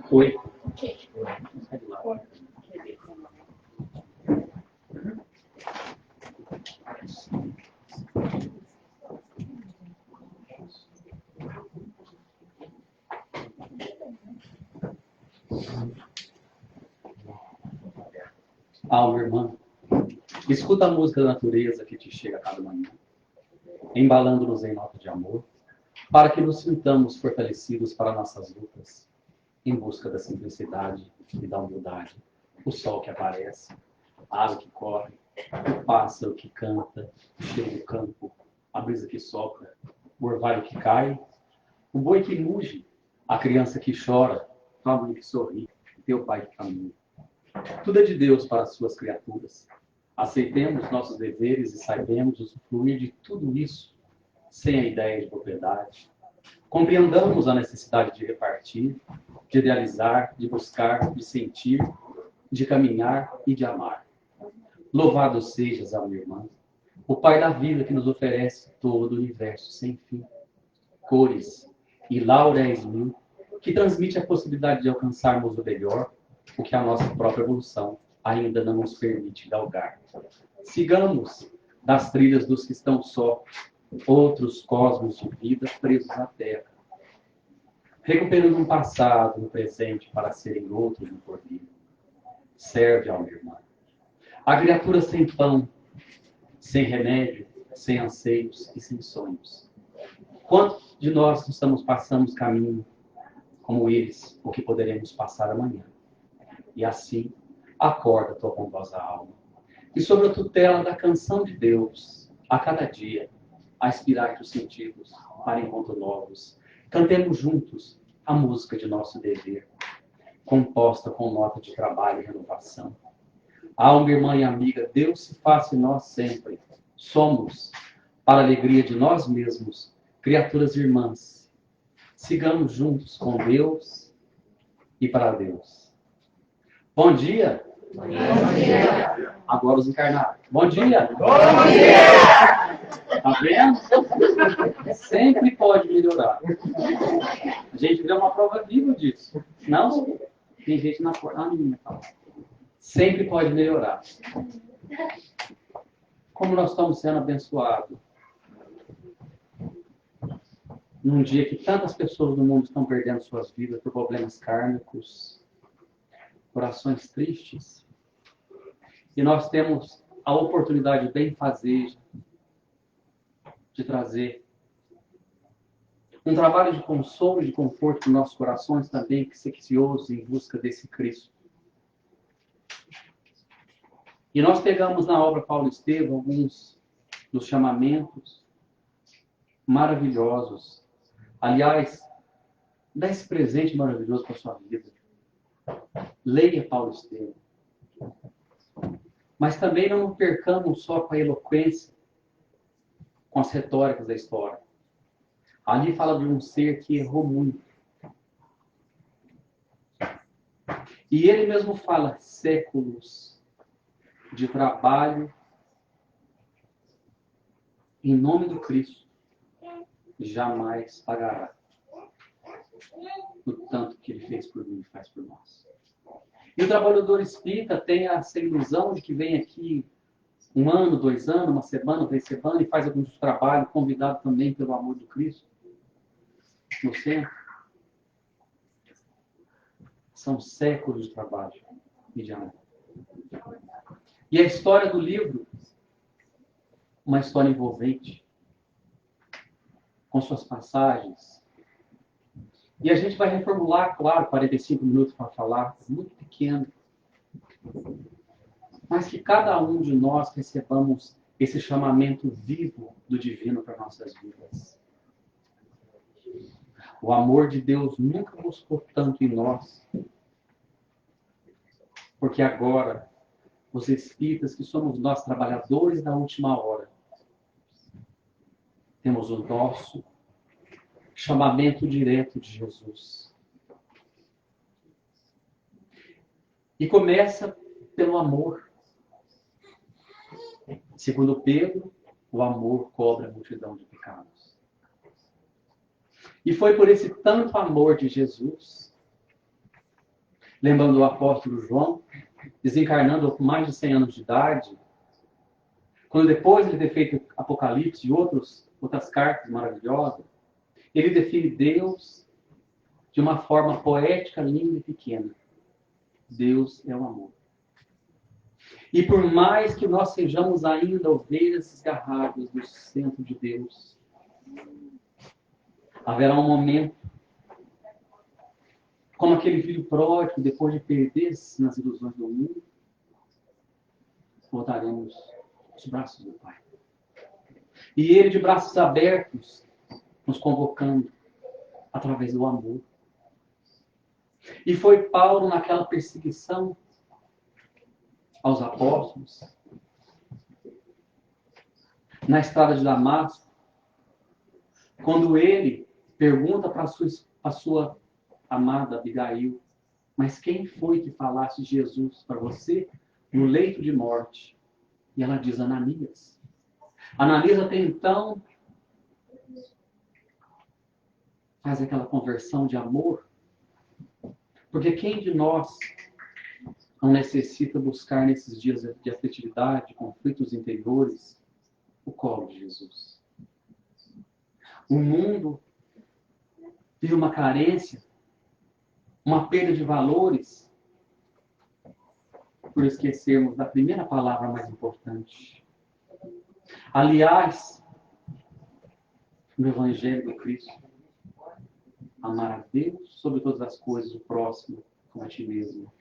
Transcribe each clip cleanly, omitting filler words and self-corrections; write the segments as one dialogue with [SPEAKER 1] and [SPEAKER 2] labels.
[SPEAKER 1] Oi. Alma, irmã, escuta a música da natureza que te chega a cada manhã, embalando-nos em nota de amor, para que nos sintamos fortalecidos para nossas lutas, em busca da simplicidade e da humildade. O sol que aparece, a água que corre, o pássaro que canta, o cheiro do campo, a brisa que sopra, o orvalho que cai, o boi que muge, a criança que chora, a mãe que sorri, teu pai que caminha. Tudo é de Deus para as suas criaturas. Aceitemos nossos deveres e saibamos usufruir de tudo isso sem a ideia de propriedade. Compreendamos a necessidade de repartir, de idealizar, de buscar, de sentir, de caminhar e de amar. Louvado sejas, alma irmã, o Pai da vida que nos oferece todo o universo sem fim, cores e lauréis mil, que transmite a possibilidade de alcançarmos o melhor, o que a nossa própria evolução ainda não nos permite galgar. Sigamos das trilhas dos que estão só, outros cosmos de vida presos à Terra, recuperando um passado, um presente para serem outros no porvir. Serve, alma irmã. A criatura sem pão, sem remédio, sem anseios e sem sonhos. Quantos de nós estamos passando caminho como eles, o que poderemos passar amanhã? E assim, acorda tua bondosa alma. E sobre a tutela da canção de Deus, a cada dia, a inspirar os sentidos para encontros novos, cantemos juntos a música de nosso dever, composta com nota de trabalho e renovação. Alma, irmã e amiga, Deus se faça em nós sempre. Somos, para a alegria de nós mesmos, criaturas irmãs. Sigamos juntos com Deus e para Deus. Bom dia!
[SPEAKER 2] Bom dia!
[SPEAKER 1] Agora os encarnados. Bom dia!
[SPEAKER 2] Bom dia!
[SPEAKER 1] Tá vendo? Sempre pode melhorar. A gente vê uma prova viva disso. Não? Tem gente na porta. Ah, menina, fala. Sempre pode melhorar. Como nós estamos sendo abençoados. Num dia que tantas pessoas do mundo estão perdendo suas vidas por problemas kármicos, corações tristes. E nós temos a oportunidade bem fazer de trazer um trabalho de consolo e de conforto para os nossos corações também, sequiosos em busca desse Cristo. E nós pegamos na obra Paulo Estevam alguns dos chamamentos maravilhosos. Aliás, dá esse presente maravilhoso para a sua vida. Leia Paulo Estevam. Mas também não nos percamos só com a eloquência, com as retóricas da história. Ali fala de um ser que errou muito. E ele mesmo fala séculos de trabalho em nome do Cristo jamais pagará o tanto que ele fez por mim e faz por nós. E o trabalhador espírita tem essa ilusão de que vem aqui 1 ano, 2 anos, 1 semana, 3 semanas e faz alguns trabalhos, convidado também pelo amor do Cristo no centro. São séculos de trabalho e de amor. E a história do livro, uma história envolvente, com suas passagens. E a gente vai reformular, claro, 45 minutos para falar, muito pequeno. Mas que cada um de nós recebamos esse chamamento vivo do divino para nossas vidas. O amor de Deus nunca buscou tanto em nós. Porque agora, os espíritas, que somos nós, trabalhadores da última hora, temos o nosso chamamento direto de Jesus. E começa pelo amor. Segundo Pedro, o amor cobre a multidão de pecados. E foi por esse tanto amor de Jesus Lembrando o apóstolo João, desencarnando com mais de 100 anos de idade, quando depois de ter feito Apocalipse e outras cartas maravilhosas, ele define Deus de uma forma poética, linda e pequena. Deus é o amor. E por mais que nós sejamos ainda ovelhas desgarradas do centro de Deus, haverá um momento, como aquele filho pródigo, depois de perder-se nas ilusões do mundo, voltaremos aos braços do Pai. E Ele, de braços abertos, nos convocando através do amor. E foi Paulo, naquela perseguição aos apóstolos, na estrada de Damasco, quando ele pergunta para a sua amada Abigail, mas quem foi que falasse Jesus para você no leito de morte? E ela diz, Ananias. Ananias até então faz aquela conversão de amor, porque quem de nós não necessita buscar nesses dias de afetividade, de conflitos interiores, o colo de Jesus? O mundo vive uma carência, uma perda de valores, por esquecermos da primeira palavra mais importante. Aliás, no Evangelho de Cristo, amar a Deus sobre todas as coisas, o próximo como a ti mesmo.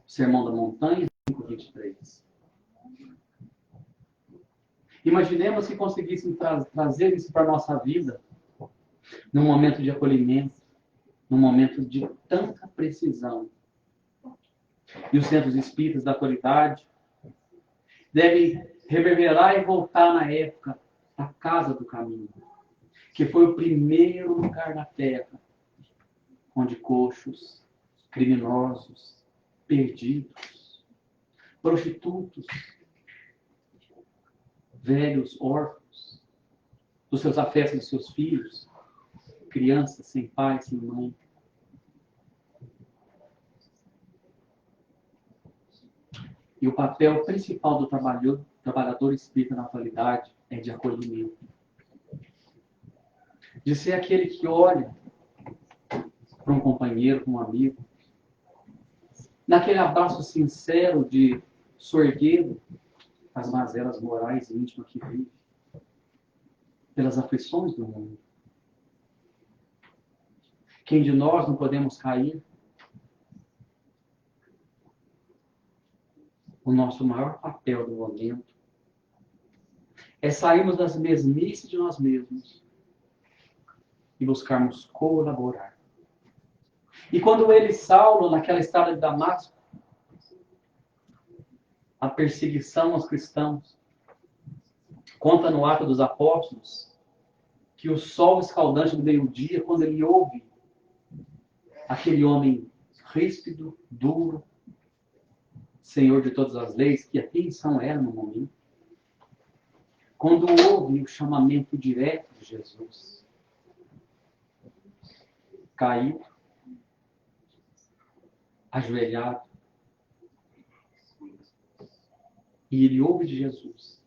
[SPEAKER 1] Sermão da Montanha, 5:23. Imaginemos que conseguíssemos trazer isso para a nossa vida, num momento de acolhimento, num momento de tanta precisão. E os centros espíritas da atualidade devem reverberar e voltar na época da Casa do Caminho, que foi o primeiro lugar na Terra onde coxos, criminosos, perdidos, prostitutos, velhos, órfãos, dos seus afetos dos seus filhos, crianças sem pai, sem mãe. E o papel principal do trabalhador espírita na atualidade é de acolhimento. De ser aquele que olha para um companheiro, para um amigo, naquele abraço sincero de sorguedo as mazelas morais e íntimas que vive, pelas aflições do mundo. Quem de nós não podemos cair? O nosso maior papel do momento é sairmos das mesmices de nós mesmos e buscarmos colaborar. E quando ele, Saulo, naquela estrada de Damasco, a perseguição aos cristãos, conta no Atos dos Apóstolos que o sol escaldante do meio-dia, quando ele ouve aquele homem ríspido, duro, senhor de todas as leis, que a atenção era no momento, quando ouve o chamamento direto de Jesus, caído, ajoelhado, e ele ouve de Jesus.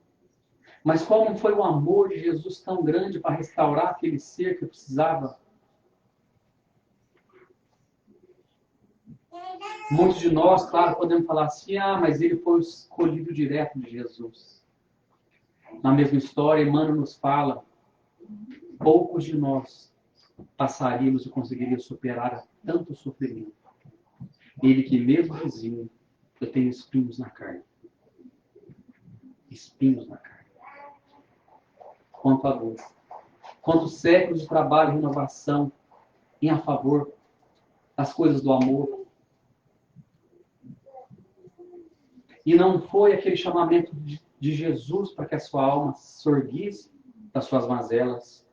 [SPEAKER 1] Mas como foi o amor de Jesus tão grande para restaurar aquele ser que precisava? Muitos de nós, claro, podemos falar assim, mas ele foi o escolhido direto de Jesus. Na mesma história, Emmanuel nos fala, poucos de nós passaríamos e conseguiríamos superar tanto sofrimento. Ele que mesmo dizia, eu tenho espinhos na carne. Espinhos na carne. Quanto a luz. Quantos séculos de trabalho e renovação em a favor das coisas do amor. E não foi aquele chamamento de Jesus para que a sua alma sorguisse das suas mazelas.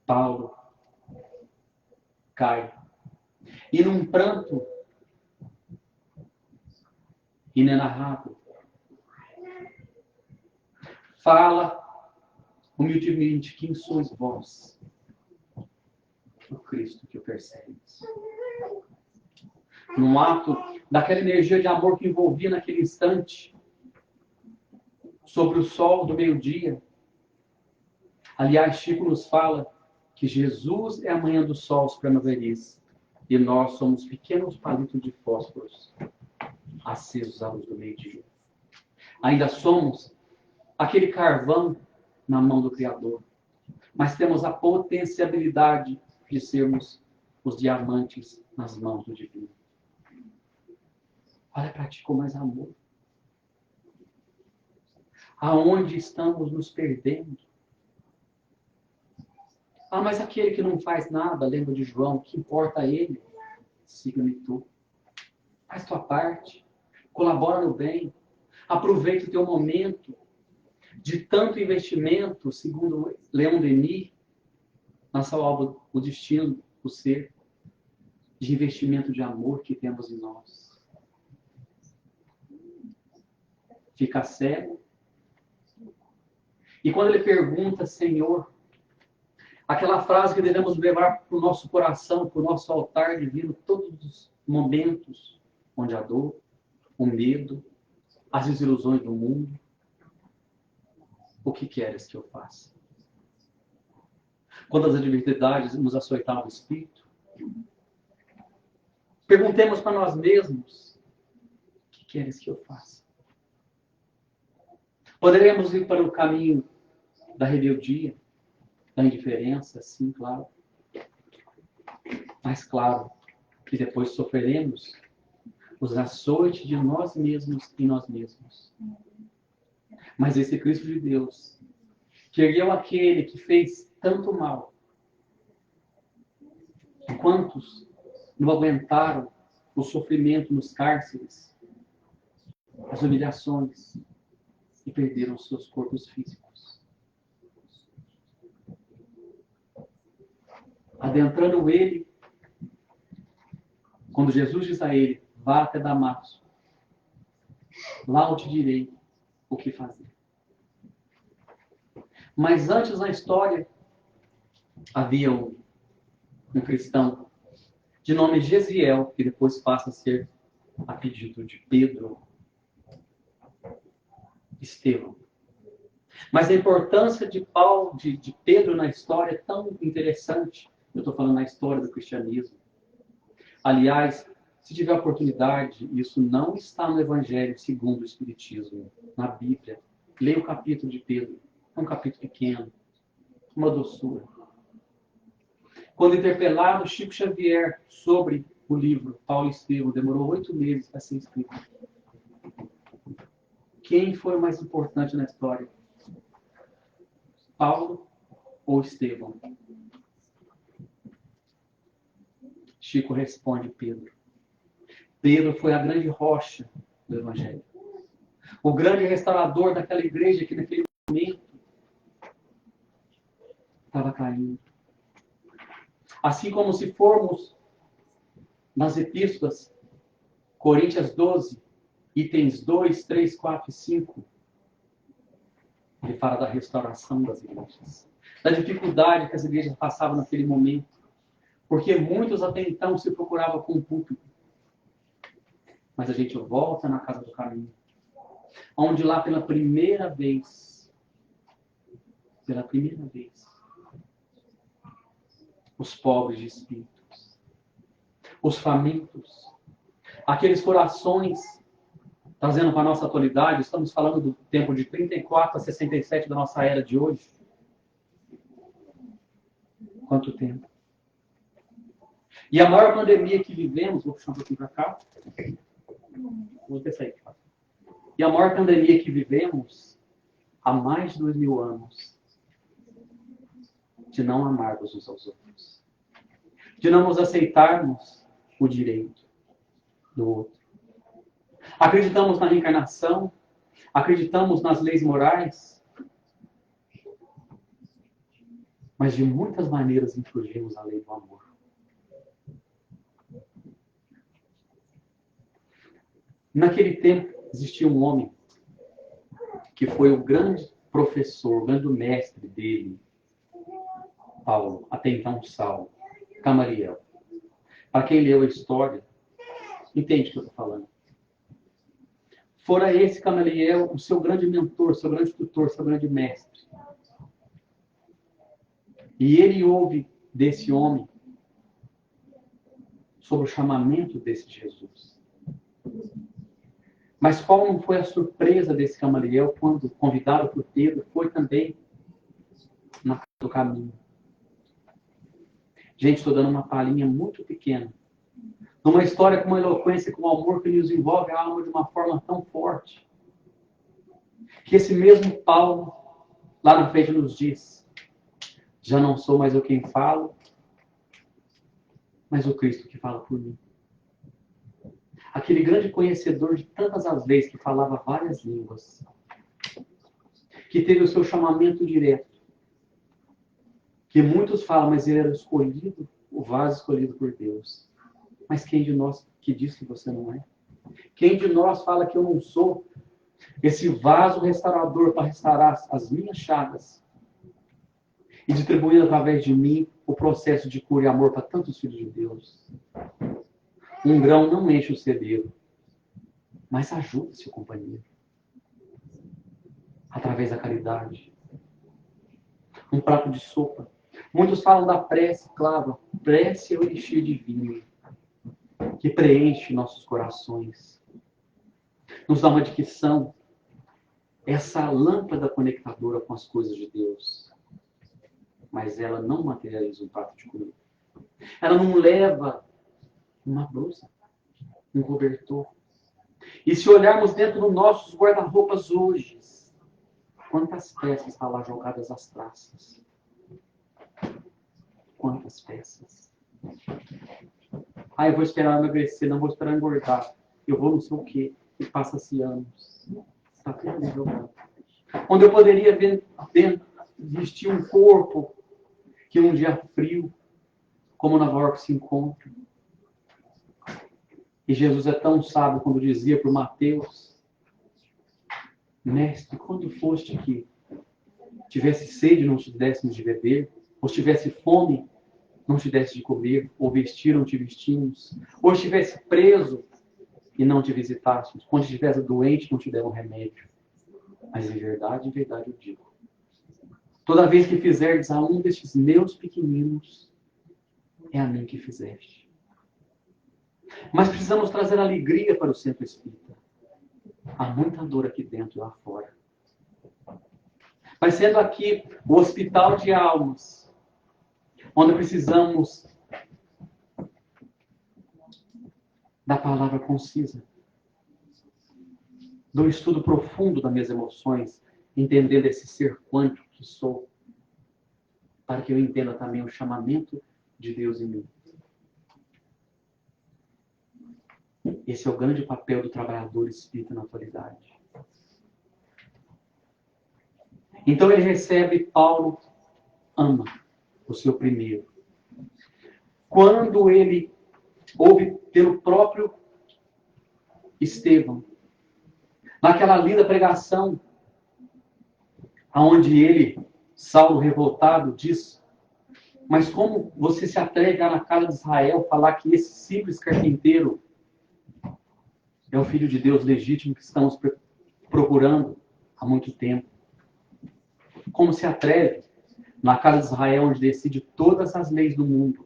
[SPEAKER 1] Paulo cai. E num pranto inenarrável, fala humildemente, quem sois vós? O Cristo que o persegue. Num ato daquela energia de amor que envolvia naquele instante, sobre o sol do meio-dia. Aliás, Chico nos fala que Jesus é a manhã do sol primaveris e nós somos pequenos palitos de fósforos acesos à luz do meio-dia. Ainda somos aquele carvão na mão do Criador, mas temos a potencialidade de sermos os diamantes nas mãos do Divino. Olha para ti com mais amor. Aonde estamos nos perdendo? Ah, mas aquele que não faz nada, lembra de João, que importa a ele? Siga-me tu. Faz tua parte. Colabora no bem. Aproveita o teu momento de tanto investimento, segundo Leon Denis, na sua obra O Destino, o Ser, de investimento de amor que temos em nós. Fica cego. E quando ele pergunta, Senhor, aquela frase que devemos levar para o nosso coração, para o nosso altar divino, todos os momentos onde a dor, o medo, as desilusões do mundo. O que queres que eu faça? Quando as adversidades nos açoitavam o espírito, perguntemos para nós mesmos, o que queres que eu faça? Poderemos ir para o caminho da rebeldia, da indiferença, sim, claro. Mas claro que depois sofreremos os açoites de nós mesmos em nós mesmos. Mas esse Cristo de Deus, que ergueu aquele que fez tanto mal, quantos não aguentaram o sofrimento nos cárceres, as humilhações, e perderam seus corpos físicos. Adentrando ele, quando Jesus diz a ele, vá até Damasco, lá eu te direi o que fazer. Mas antes na história, havia um cristão de nome Gesiel, que depois passa a ser a pedido de Pedro, Estevão. Mas a importância de Paulo, de Pedro na história é tão interessante. Eu estou falando na história do cristianismo. Aliás, se tiver oportunidade, isso não está no Evangelho segundo o Espiritismo, na Bíblia. Leia o capítulo de Pedro. É um capítulo pequeno, uma doçura. Quando interpelado Chico Xavier sobre o livro Paulo e Estevão, demorou 8 meses para ser escrito. Quem foi o mais importante na história? Paulo ou Estevão? Chico responde Pedro. Pedro foi a grande rocha do Evangelho. O grande restaurador daquela igreja que naquele momento estava caindo. Assim como se formos nas epístolas, Coríntios 12, itens 2, 3, 4 e 5, ele fala da restauração das igrejas, da dificuldade que as igrejas passavam naquele momento, porque muitos até então se procuravam com o púlpito. Mas a gente volta na casa do caminho, onde lá pela primeira vez, os pobres de espíritos, os famintos, aqueles corações, trazendo para a nossa atualidade, estamos falando do tempo de 34 a 67 da nossa era de hoje. Quanto tempo? E a maior pandemia que vivemos, vou puxar um pouquinho para cá, vou descer aí. E a maior pandemia que vivemos há mais de 2000 anos, de não amarmos uns aos outros, de não nos aceitarmos o direito do outro. Acreditamos na reencarnação, acreditamos nas leis morais, mas de muitas maneiras infringimos a lei do amor. Naquele tempo existia um homem que foi o grande professor, o grande mestre dele, Paulo, até então Saulo. Gamaliel. Para quem leu a história, entende o que eu estou falando. Fora esse Gamaliel o seu grande mentor, seu grande tutor, seu grande mestre. E ele ouve desse homem sobre o chamamento desse Jesus. Mas qual não foi a surpresa desse Gamaliel quando, convidado por Pedro, foi também na casa do caminho? Gente, estou dando uma palhinha muito pequena. Numa história com uma eloquência, com um amor que nos envolve a alma de uma forma tão forte, que esse mesmo Paulo, lá na frente, nos diz: já não sou mais eu quem falo, mas o Cristo que fala por mim. Aquele grande conhecedor de tantas as leis, que falava várias línguas, que teve o seu chamamento direto, que muitos falam, mas ele era escolhido, o vaso escolhido por Deus. Mas quem de nós que diz que você não é? Quem de nós fala que eu não sou esse vaso restaurador para restaurar as minhas chagas e distribuir através de mim o processo de cura e amor para tantos filhos de Deus? Um grão não enche o celeiro, mas ajuda seu companheiro através da caridade. Um prato de sopa. Muitos falam da prece, claro. Prece é o elixir divino que preenche nossos corações, nos dá uma dicção, essa lâmpada conectadora com as coisas de Deus. Mas ela não materializa um prato de comida. Ela não leva uma blusa, um cobertor. E se olharmos dentro dos nossos guarda-roupas hoje, quantas peças estão lá jogadas às traças? Quantas peças? Eu vou esperar emagrecer, não vou esperar engordar. Eu vou não sei o quê. E passa-se anos. Está tudo ali jogado. Onde eu poderia vestir um corpo que um dia frio, como na hora que se encontra. E Jesus é tão sábio quando dizia para o Mateus: Mestre, quando foste que tivesse sede, não te dessemos de beber, ou tivesse fome, não te desse de comer, ou vestir, não te vestimos, ou estivesse preso e não te visitássemos, quando estivesse doente, não te deram remédio. Mas em verdade eu digo: toda vez que fizerdes a um destes meus pequeninos, é a mim que fizeste. Mas precisamos trazer alegria para o centro espírita. Há muita dor aqui dentro e lá fora. Mas sendo aqui o hospital de almas, onde precisamos da palavra concisa, do estudo profundo das minhas emoções, entendendo esse ser quântico que sou, para que eu entenda também o chamamento de Deus em mim. Esse é o grande papel do trabalhador espírita na atualidade. Então ele recebe Paulo, ama o seu primeiro. Quando ele ouve pelo próprio Estevão, naquela linda pregação, onde ele, Saulo revoltado, diz: mas como você se atreve a na casa de Israel falar que esse simples carpinteiro é o Filho de Deus legítimo que estamos procurando há muito tempo? Como se atreve na casa de Israel, onde decide todas as leis do mundo?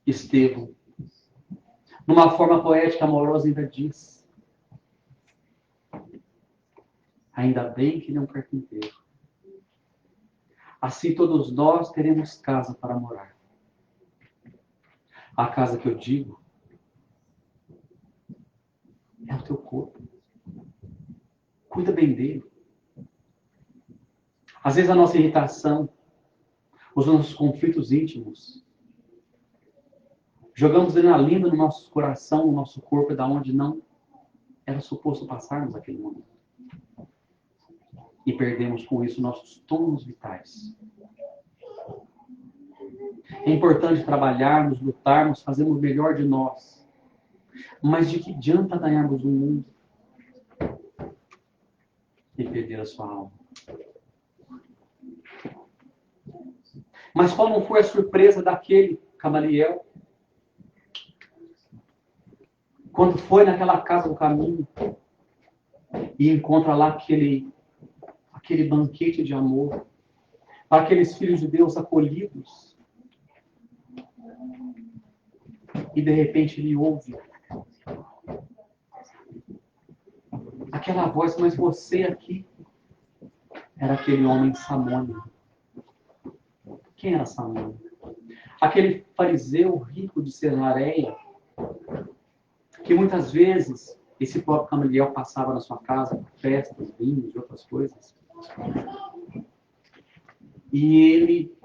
[SPEAKER 1] Estevão, numa forma poética, amorosa, ainda diz: ainda bem que ele é um carpinteiro. Assim todos nós teremos casa para morar. A casa que eu digo é o teu corpo. Cuida bem dele. Às vezes a nossa irritação, os nossos conflitos íntimos, jogamos adrenalina no nosso coração, no nosso corpo, da onde não era suposto passarmos aquele momento. E perdemos com isso nossos tônus vitais. É importante trabalharmos, lutarmos, fazermos o melhor de nós. Mas de que adianta ganharmos o mundo e perder a sua alma? Mas qual não foi a surpresa daquele Gamaliel? Quando foi naquela casa do caminho e encontra lá aquele banquete de amor, para aqueles filhos de Deus acolhidos. E de repente ele ouve aquela voz, mas você aqui era aquele homem Samônio. Quem era Samônio? Aquele fariseu rico de Cesareia, que muitas vezes esse próprio Gamaliel passava na sua casa, festas, vinhos e outras coisas. E ele,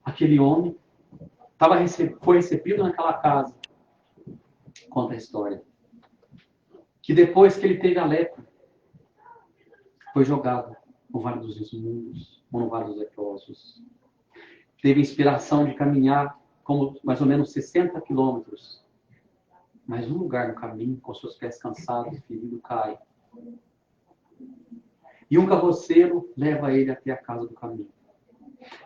[SPEAKER 1] aquele homem, foi recebido naquela casa. Conta a história. Que depois que ele teve a lepra, foi jogado no Vale dos Imundos, ou no Vale dos Leprosos. Teve inspiração de caminhar como mais ou menos 60 quilômetros. Mas um lugar no caminho, com seus pés cansados, ferido, cai. E um carroceiro leva ele até a casa do caminho.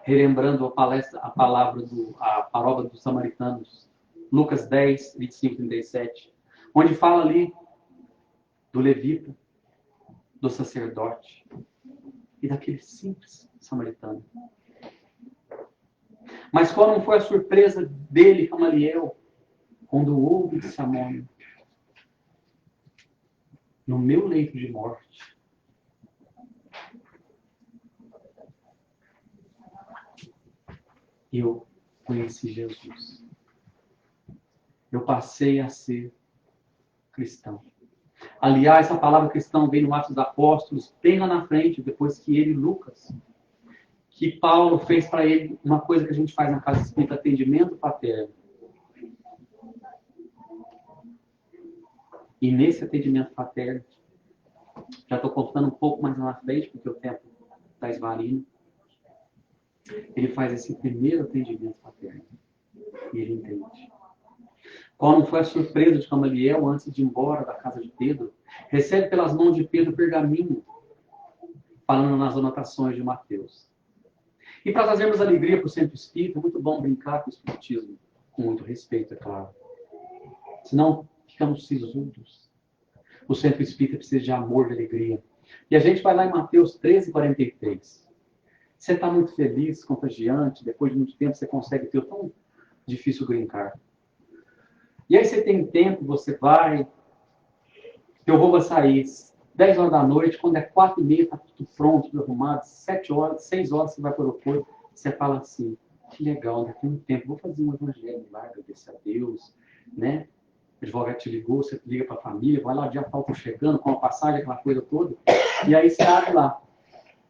[SPEAKER 1] Relembrando a parábola dos samaritanos, Lucas 10, 25, 37, onde fala ali do levita, do sacerdote e daquele simples samaritano. Mas qual não foi a surpresa dele, Gamaliel, quando ouve Samônio? No meu leito de morte, eu conheci Jesus. Eu passei a ser cristão. Aliás, a palavra cristão vem no Atos dos Apóstolos, bem lá na frente, depois que ele, Lucas, que Paulo fez para ele uma coisa que a gente faz na casa espírita, atendimento paterno. E nesse atendimento paterno, já estou contando um pouco mais lá na frente, porque o tempo está esvarindo, ele faz esse primeiro atendimento paterno. E ele entende. Qual não foi a surpresa de Gamaliel antes de ir embora da casa de Pedro? Recebe pelas mãos de Pedro o pergaminho, falando nas anotações de Mateus. E para trazermos alegria para o centro espírita, é muito bom brincar com o espiritismo, com muito respeito, é claro. Senão, ficamos sisudos. O centro espírita precisa de amor, de alegria. E a gente vai lá em Mateus 13, 43. Você está muito feliz, contagiante, depois de muito tempo você consegue ter o tão difícil brincar. E aí você tem tempo, você vai, teu voo vai sair 10 horas da noite, quando é 4h30, está tudo pronto, tudo arrumado, 7 horas, 6 horas você vai para o aeroporto, você fala assim, que legal, daqui a um tempo, vou fazer um evangelho lá, agradecer a Deus, né? O advogado te ligou, você liga para a família, vai lá, o dia tal, chegando, com a passagem, aquela coisa toda, e aí você abre lá,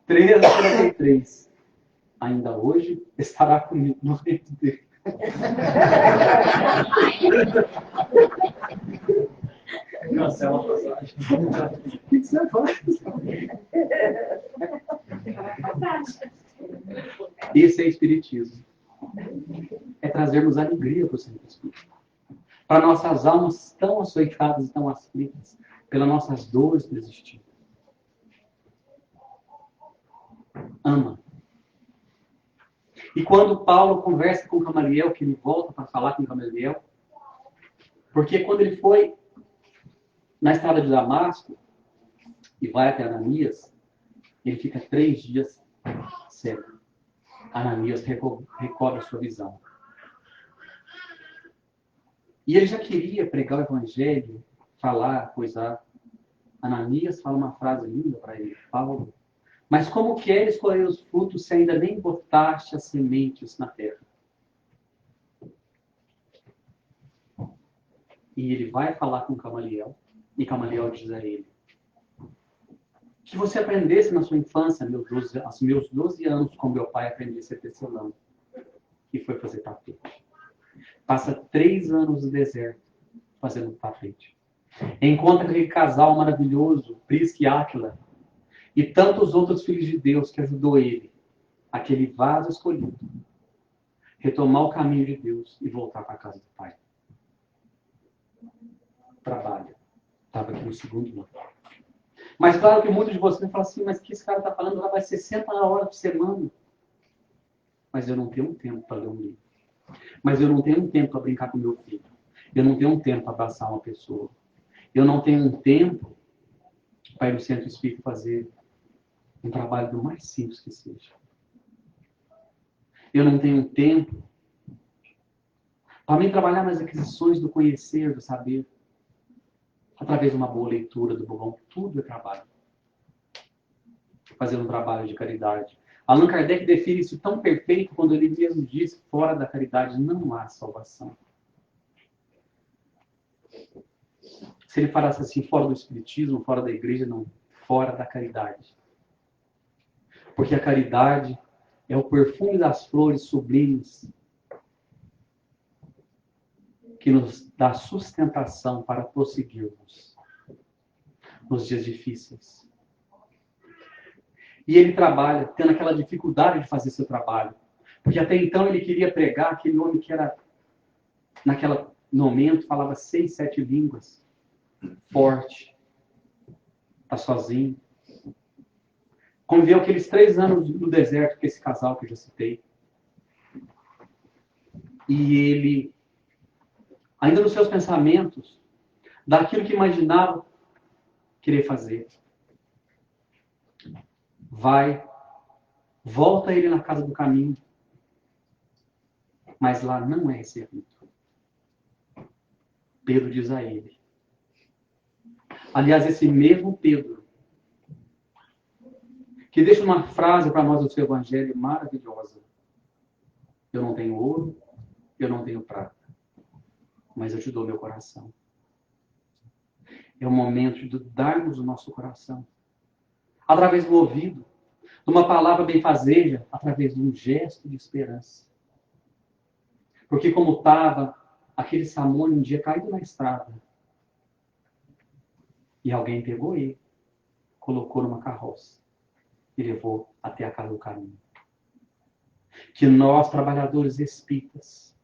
[SPEAKER 1] 13:43. Ainda hoje estará comigo no reino dele. Nossa, é uma passagem. O que você faz? Esse é espiritismo. É trazermos alegria para o centro espírita. Para nossas almas tão açoitadas e tão aflitas, pelas nossas dores do existir. Ama. E quando Paulo conversa com Gamaliel, que ele volta para falar com Gamaliel, porque quando ele foi na estrada de Damasco e vai até Ananias, ele fica 3 dias cego. Ananias recobra sua visão. E ele já queria pregar o evangelho, falar, coisar. Ananias fala uma frase linda para ele, Paulo, mas como queres colher os frutos se ainda nem botaste as sementes na terra? E ele vai falar com Gamaliel, e Gamaliel diz a ele, que você aprendesse na sua infância, aos meus 12 anos, com meu pai aprendi a ser tecelão, e foi fazer tapete. Passa 3 anos no deserto, fazendo tapete. Encontra aquele casal maravilhoso, Prisca e Áquila, e tantos outros filhos de Deus que ajudou ele, aquele vaso escolhido, retomar o caminho de Deus e voltar para a casa do Pai. Trabalha. Estava aqui no segundo ano. Mas claro que muitos de vocês falam assim, mas que esse cara está falando lá vai 60 horas por semana. Mas eu não tenho um tempo para ler um livro. Mas eu não tenho um tempo para brincar com meu filho. Eu não tenho um tempo para abraçar uma pessoa. Eu não tenho um tempo para ir no centro espírita fazer um trabalho do mais simples que seja. Eu não tenho um tempo para mim trabalhar nas aquisições do conhecer, do saber, através de uma boa leitura, do bom, tudo é trabalho. Fazer um trabalho de caridade. Allan Kardec define isso tão perfeito quando ele mesmo diz: fora da caridade não há salvação. Se ele falasse assim, fora do espiritismo, fora da igreja, não, fora da caridade. Porque a caridade é o perfume das flores sublimes que nos dá sustentação para prosseguirmos nos dias difíceis. E ele trabalha tendo aquela dificuldade de fazer seu trabalho. Porque até então ele queria pregar aquele homem que era, naquele momento, falava 6, 7 línguas. Forte. Está sozinho. Conviveu aqueles 3 anos no deserto com esse casal que eu já citei. E ele, ainda nos seus pensamentos, daquilo que imaginava querer fazer, volta ele na casa do caminho, mas lá não é recebido. Pedro diz a ele. Aliás, esse mesmo Pedro, que deixa uma frase para nós do seu evangelho maravilhosa. Eu não tenho ouro, eu não tenho prata, mas eu te dou meu coração. É o momento de darmos o nosso coração. Através do ouvido, de uma palavra benfazeja, através de um gesto de esperança. Porque como estava aquele Samônio um dia caído na estrada, e alguém pegou ele, colocou numa carroça e levou até a casa do caminho. Que nós, trabalhadores espíritas,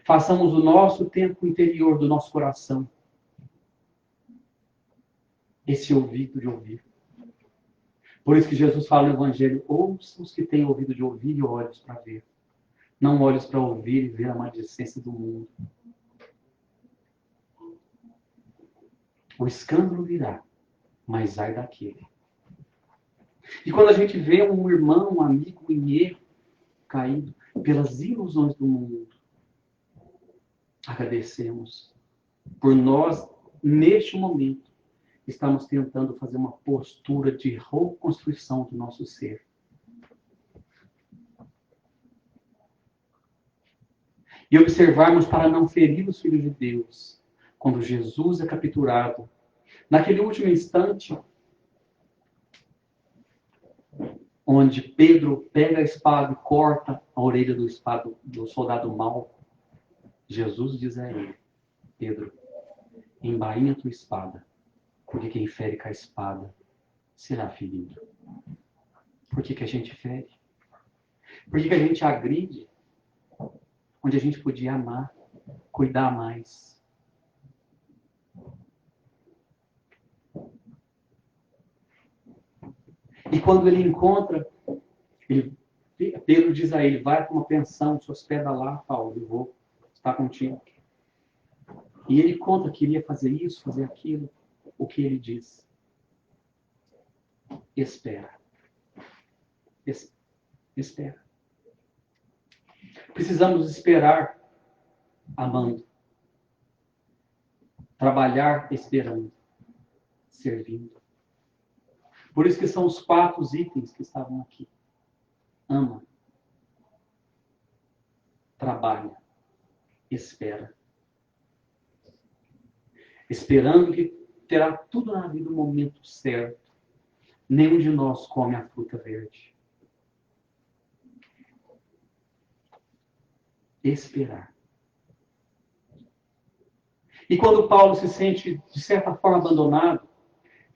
[SPEAKER 1] façamos o nosso tempo interior do nosso coração esse ouvido de ouvir. Por isso que Jesus fala no Evangelho: ouçam os que têm ouvido de ouvir e olhos para ver. Não olhos para ouvir e ver a maledicência do mundo. O escândalo virá, mas ai daquele. E quando a gente vê um irmão, um amigo em erro, caído pelas ilusões do mundo, agradecemos por nós, neste momento, estamos tentando fazer uma postura de reconstrução do nosso ser. E observarmos para não ferir os filhos de Deus, quando Jesus é capturado, naquele último instante, onde Pedro pega a espada e corta a orelha do soldado mau, Jesus diz a ele: Pedro, embainha a tua espada, porque quem fere com a espada será ferido. Por que a gente fere? Por que a gente agride? Onde a gente podia amar, cuidar mais. E quando ele encontra, Pedro diz a ele: vai para uma pensão, se hospeda lá, Paulo, eu vou estar contigo. E ele conta que iria fazer isso, fazer aquilo. O que ele diz? Espera. Espera. Precisamos esperar amando. Trabalhar esperando. Servindo. Por isso que são os 4 itens que estavam aqui. Ama. Trabalha. Espera. Esperando que terá tudo na vida no momento certo. Nenhum de nós come a fruta verde. Esperar. E quando Paulo se sente, de certa forma, abandonado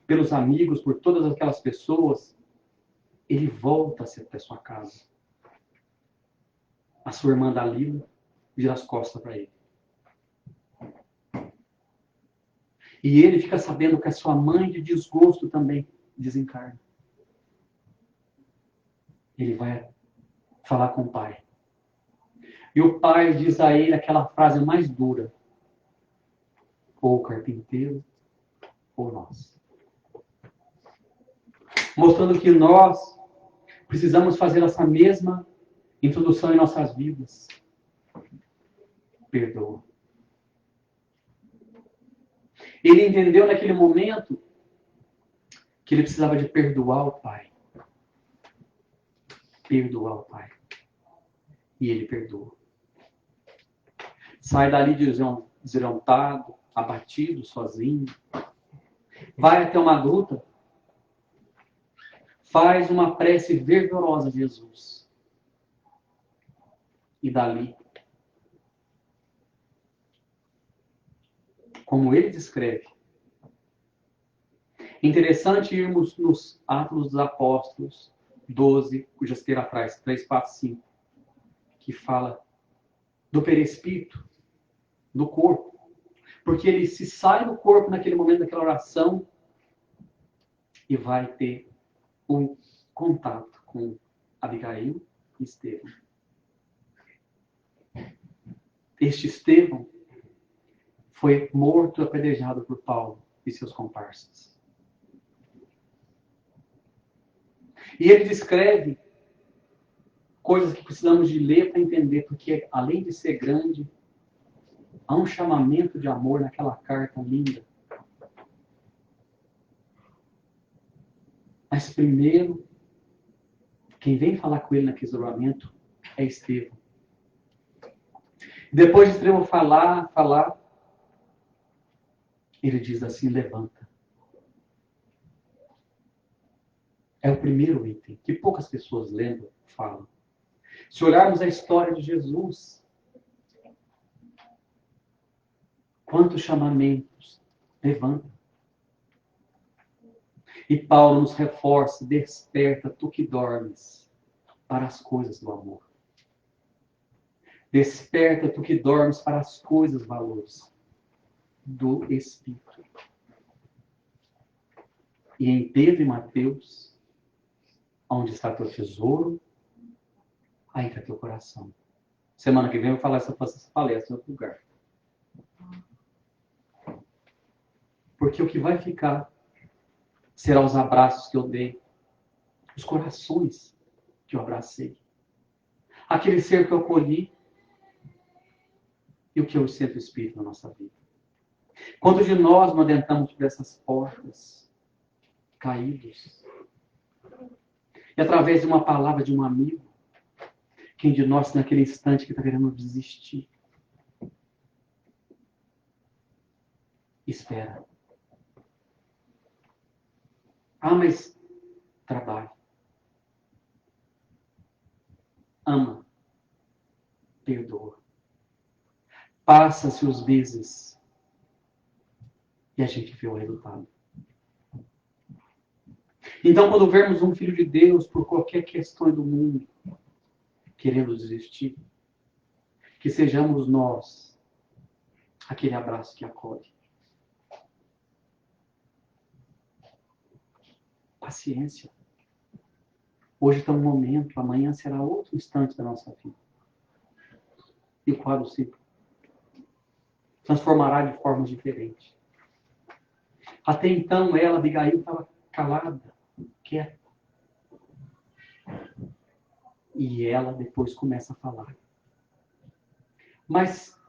[SPEAKER 1] pelos amigos, por todas aquelas pessoas, ele volta-se até sua casa. A sua irmã Dalila vira as costas para ele. E ele fica sabendo que a sua mãe, de desgosto, também desencarna. Ele vai falar com o pai. E o pai diz a ele aquela frase mais dura: ou o carpinteiro, ou nós. Mostrando que nós precisamos fazer essa mesma introdução em nossas vidas. Perdoa. Ele entendeu naquele momento que ele precisava de perdoar o pai. Perdoar o pai. E ele perdoa. Sai dali desorientado, abatido, sozinho. Vai até uma gruta. Faz uma prece fervorosa a Jesus. E dali, como ele descreve, interessante irmos nos Atos dos Apóstolos 12, cuja esteira atrás, 3, 4, 5, que fala do perispírito, do corpo. Porque ele se sai do corpo naquele momento daquela oração e vai ter um contato com Abigail e Estevão. Este Estevão foi morto e apedrejado por Paulo e seus comparsas. E ele descreve coisas que precisamos de ler para entender, porque além de ser grande, há um chamamento de amor naquela carta linda. Mas primeiro, quem vem falar com ele naquele isolamento é Estevão. Depois de Estevão falar, ele diz assim: levanta. É o primeiro item, que poucas pessoas lembram, falam. Se olharmos a história de Jesus, quantos chamamentos, levanta. E Paulo nos reforça: desperta tu que dormes para as coisas do amor. Desperta tu que dormes para as coisas, valores do Espírito. E em Pedro e Mateus, onde está teu tesouro, aí está teu coração. Semana que vem eu vou falar essa palestra em outro lugar. Porque o que vai ficar será os abraços que eu dei, os corações que eu abracei, aquele ser que eu acolhi e o que eu sinto o Espírito na nossa vida. Quantos de nós não adentramos por essas portas, caídos, e através de uma palavra de um amigo, quem de nós naquele instante que está querendo desistir, espera. Ah, mas trabalho. Ama. Perdoa. Passa-se os meses e a gente vê o resultado. Então, quando vermos um filho de Deus por qualquer questão do mundo querendo desistir, que sejamos nós aquele abraço que acolhe. Paciência. Hoje está um momento, amanhã será outro instante da nossa vida. E o quadro se transformará de formas diferentes. Até então, ela, Abigail, estava calada, quieta. E ela depois começa a falar. Mas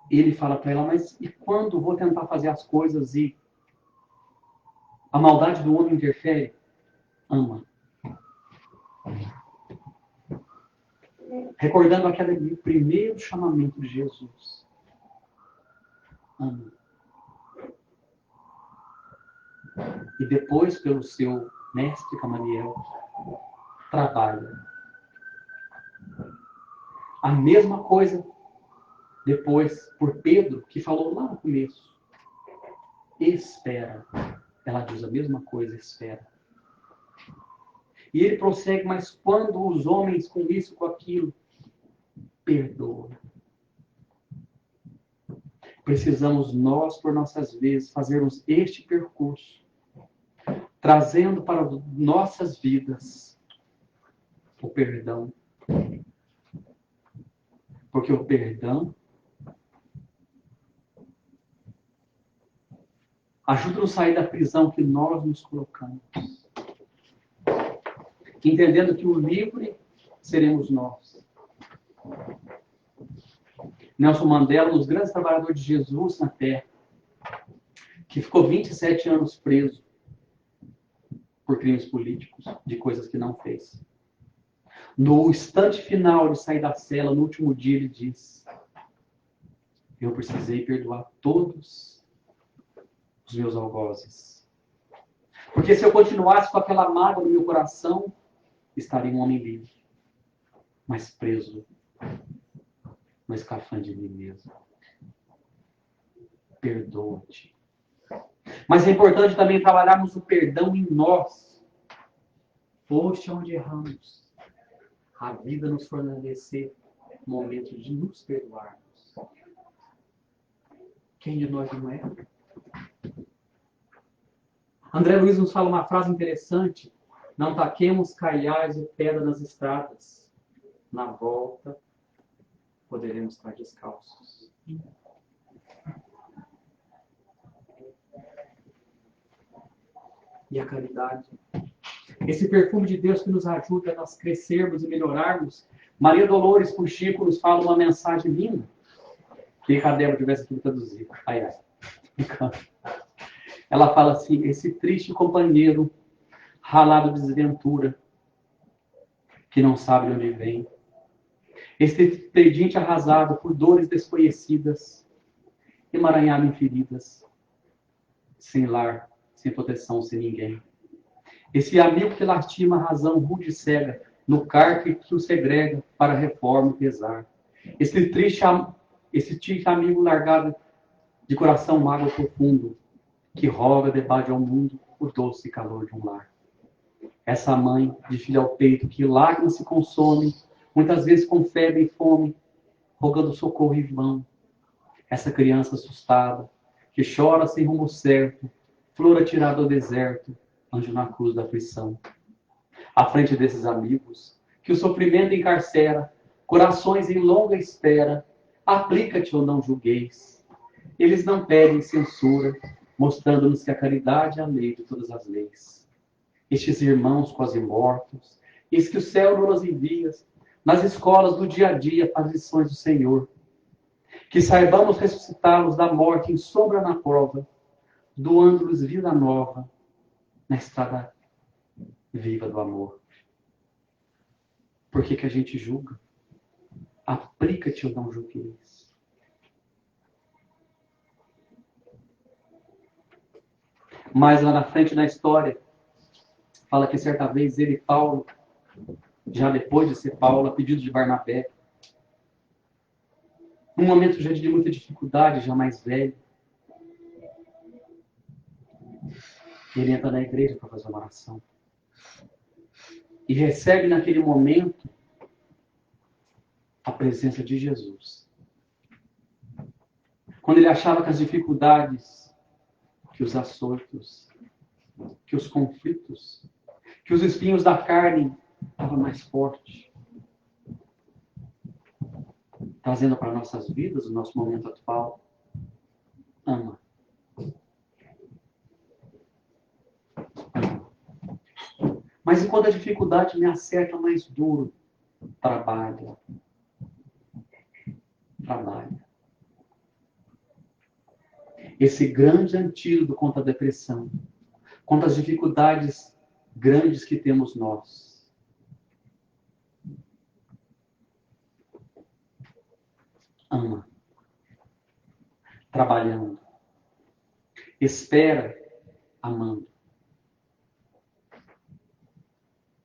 [SPEAKER 1] ele fala para ela: mas e quando vou tentar fazer as coisas e a maldade do homem interfere? Ama. Recordando aquele primeiro chamamento de Jesus. Ama. E depois, pelo seu mestre Gamaliel, trabalha. A mesma coisa depois por Pedro, que falou lá no começo. Espera. Ela diz a mesma coisa: espera. E ele prossegue: mas quando os homens com isso, com aquilo, perdoa. Precisamos nós, por nossas vezes, fazermos este percurso, trazendo para nossas vidas o perdão, Porque o perdão ajuda-nos a sair da prisão que nós nos colocamos. Entendendo que o livre seremos nós. Nelson Mandela, um dos grandes trabalhadores de Jesus na Terra, que ficou 27 anos preso por crimes políticos, de coisas que não fez. No instante final de sair da cela, no último dia, ele diz: eu precisei perdoar todos os meus algozes. Porque se eu continuasse com aquela mágoa no meu coração, estaria um homem livre, mas preso no escafandro de mim mesmo. Perdoa-te. Mas é importante também trabalharmos o perdão em nós. Poxa, onde erramos. A vida nos fornecer momentos de nos perdoarmos. Quem de nós não é? André Luiz nos fala uma frase interessante. Não taquemos calhais ou pedra nas estradas. Na volta, poderemos estar descalços. E a caridade. Esse perfume de Deus que nos ajuda a nós crescermos e melhorarmos. Maria Dolores Puxico nos fala uma mensagem linda. Queria que a Débora tivesse aqui traduzir. Ai. Ela fala assim: esse triste companheiro ralado de desventura, que não sabe de onde vem. Esse pedinte arrasado por dores desconhecidas, emaranhado em feridas, sem lar, sem proteção, sem ninguém. Esse amigo que lastima a razão rude e cega, no cárcere que o segrega para reforma e pesar. Esse triste amigo largado de coração magro profundo, que roga debate ao mundo o doce calor de um lar. Essa mãe de filho ao peito, que lágrimas se consome, muitas vezes com febre e fome, rogando socorro em vão. Essa criança assustada, que chora sem rumo certo, flor atirada ao deserto, anjo na cruz da aflição. À frente desses amigos, que o sofrimento encarcera, corações em longa espera, aplica-te ou não julgueis. Eles não pedem censura, mostrando-nos que a caridade é a lei de todas as leis. Estes irmãos quase mortos, eis que o céu nos envia, nas escolas do dia a dia, para as lições do Senhor. Que saibamos ressuscitá-los da morte em sombra na prova, doando-lhes vida nova, na estrada viva do amor. Por que a gente julga? Aplica-te ou não julgueis. Mas lá na frente da história, fala que certa vez ele e Paulo, já depois de ser Paulo, a pedido de Barnabé, num momento já de muita dificuldade, já mais velho, ele entra na igreja para fazer uma oração. E recebe naquele momento a presença de Jesus. Quando ele achava que as dificuldades, que os açoitos, que os conflitos, que os espinhos da carne estavam mais fortes, trazendo para nossas vidas, o nosso momento atual, ama. Mas enquanto a dificuldade me acerta mais duro, trabalha. Esse grande antídoto contra a depressão, contra as dificuldades grandes que temos nós. Ama. Trabalhando. Espera, amando.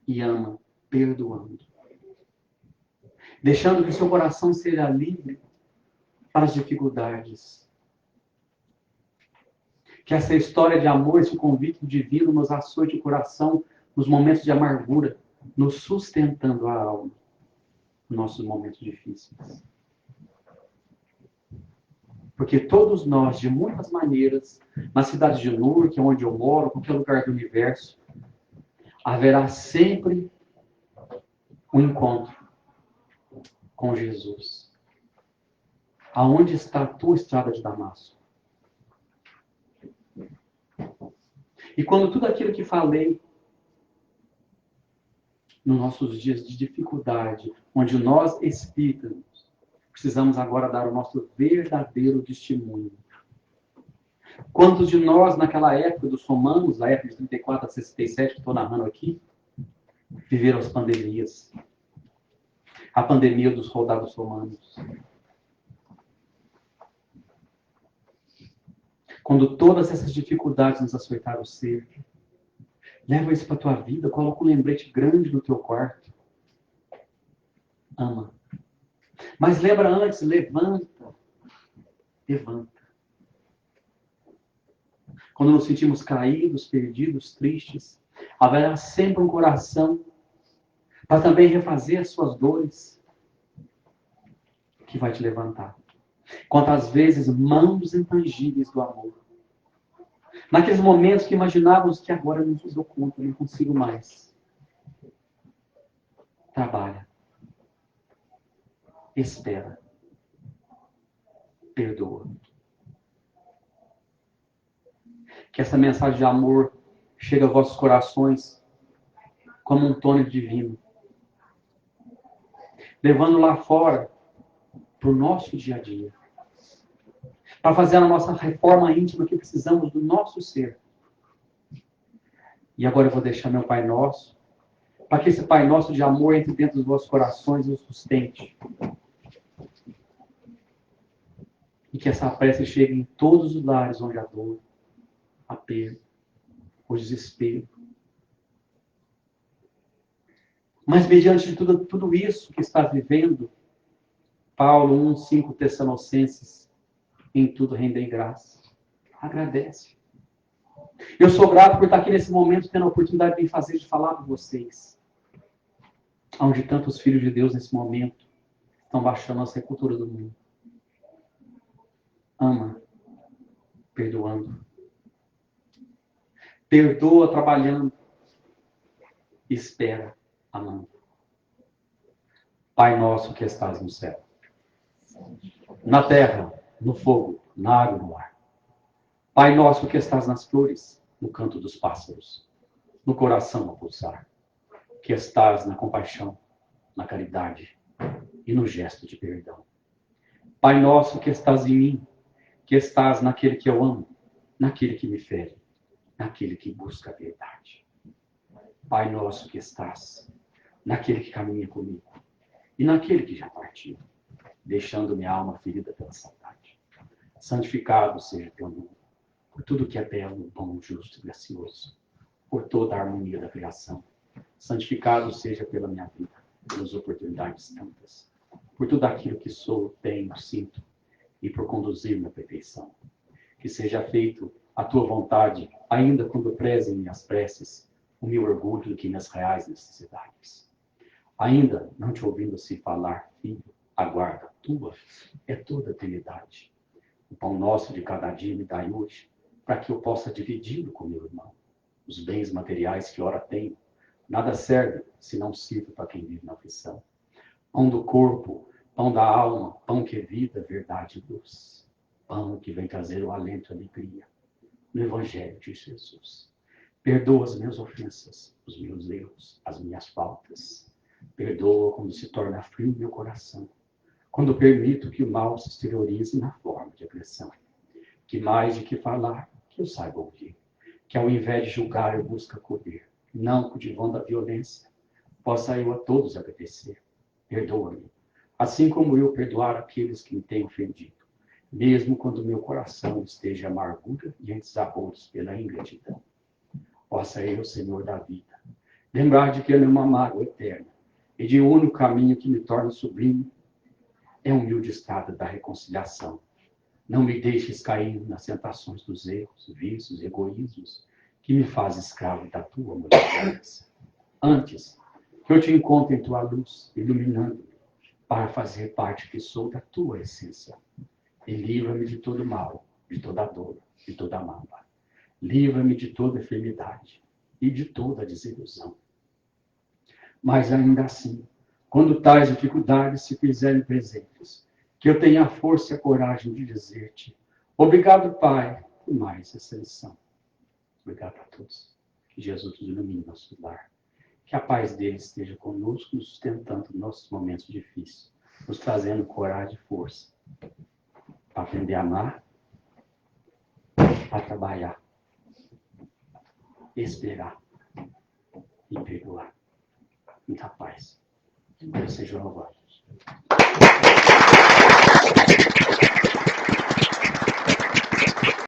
[SPEAKER 1] E ama, perdoando. Deixando que o seu coração seja livre para as dificuldades. Que essa história de amor, esse convite divino nos açoite o coração nos momentos de amargura, nos sustentando a alma nos nossos momentos difíceis. Porque todos nós, de muitas maneiras, na cidade de Newark, onde eu moro, qualquer lugar do universo, haverá sempre um encontro com Jesus. Aonde está a tua estrada de Damasco? E quando tudo aquilo que falei, nos nossos dias de dificuldade, onde nós espíritas precisamos agora dar o nosso verdadeiro testemunho. Quantos de nós, naquela época dos romanos, na época de 34 a 67, que estou narrando aqui, viveram as pandemias? A pandemia dos soldados romanos. Quando todas essas dificuldades nos açoitaram o ser, leva isso para a tua vida, coloca um lembrete grande no teu quarto. Ama. Mas lembra antes, levanta. Quando nos sentimos caídos, perdidos, tristes, haverá sempre um coração para também refazer as suas dores, que vai te levantar. Quantas vezes mãos intangíveis do amor. Naqueles momentos que imaginávamos que agora eu não dou conta, não consigo mais. Trabalha. Espera. Perdoa. Que essa mensagem de amor chegue aos vossos corações como um tônico divino. Levando lá fora para o nosso dia a dia. Para fazer a nossa reforma íntima que precisamos do nosso ser. E agora eu vou deixar meu Pai Nosso, para que esse Pai Nosso de amor entre dentro dos vossos corações e o sustente. E que essa prece chegue em todos os lares onde há dor, a perda, o desespero. Mas mediante de tudo isso que está vivendo, Paulo 1:5 Tessalonicenses, em tudo rendem graça. Agradece. Eu sou grato por estar aqui nesse momento, tendo a oportunidade de fazer, de falar com vocês. Onde tantos filhos de Deus nesse momento estão baixando a sepultura do mundo. Ama, perdoando. Perdoa trabalhando. Espera, amando. Pai nosso que estás no céu, na terra, no fogo, na água e no ar. Pai nosso que estás nas flores, no canto dos pássaros, no coração a pulsar, que estás na compaixão, na caridade e no gesto de perdão. Pai nosso que estás em mim, que estás naquele que eu amo, naquele que me fere, naquele que busca a verdade. Pai nosso que estás naquele que caminha comigo e naquele que já partiu, deixando minha alma ferida pela saudade. Santificado seja teu nome, por tudo que é belo, bom, justo e gracioso, por toda a harmonia da criação. Santificado seja pela minha vida, pelas oportunidades tantas, por tudo aquilo que sou, tenho, sinto, e por conduzir-me à perfeição. Que seja feito a tua vontade, ainda quando prezem minhas preces, o meu orgulho do que minhas reais necessidades. Ainda não te ouvindo se falar, filho, aguarda, tua é toda a eternidade. O pão nosso de cada dia me dai hoje, para que eu possa dividi-lo com meu irmão. Os bens materiais que ora tenho, nada serve se não sirvo para quem vive na aflição. Pão do corpo, pão da alma, pão que é vida, verdade e luz. Pão que vem trazer o alento e a alegria no Evangelho de Jesus. Perdoa as minhas ofensas, os meus erros, as minhas faltas. Perdoa quando se torna frio meu coração, quando permito que o mal se exteriorize na forma de agressão. Que mais de que falar, que eu saiba ouvir. Que ao invés de julgar eu busque acolher. Não cultivando a violência, possa eu a todos agradecer. Perdoa-me, assim como eu perdoar aqueles que me têm ofendido, mesmo quando meu coração esteja amargura e em desarrolos pela ingratidão. Possa eu, Senhor da vida, lembrar de que eu não uma mágoa eterna e de um único caminho que me torna sublime é a humilde estrada da reconciliação. Não me deixes cair nas tentações dos erros, vícios, egoísmos, que me faz escravo da tua malevolência. Antes, que eu te encontre em tua luz, iluminando-me, para fazer parte que sou da tua essência. E livra-me de todo mal, de toda dor, de toda mágoa. Livra-me de toda enfermidade e de toda desilusão. Mas ainda assim, quando tais dificuldades se fizerem presentes, Que eu tenha a força e a coragem de dizer-te: obrigado, Pai, por mais essa lição. Obrigado a todos. Que Jesus nos ilumine nosso lar. Que a paz dele esteja conosco, nos sustentando nos nossos momentos difíceis, nos trazendo coragem e força para aprender a amar, para trabalhar, esperar e perdoar. Muita paz. Que Deus seja louvado.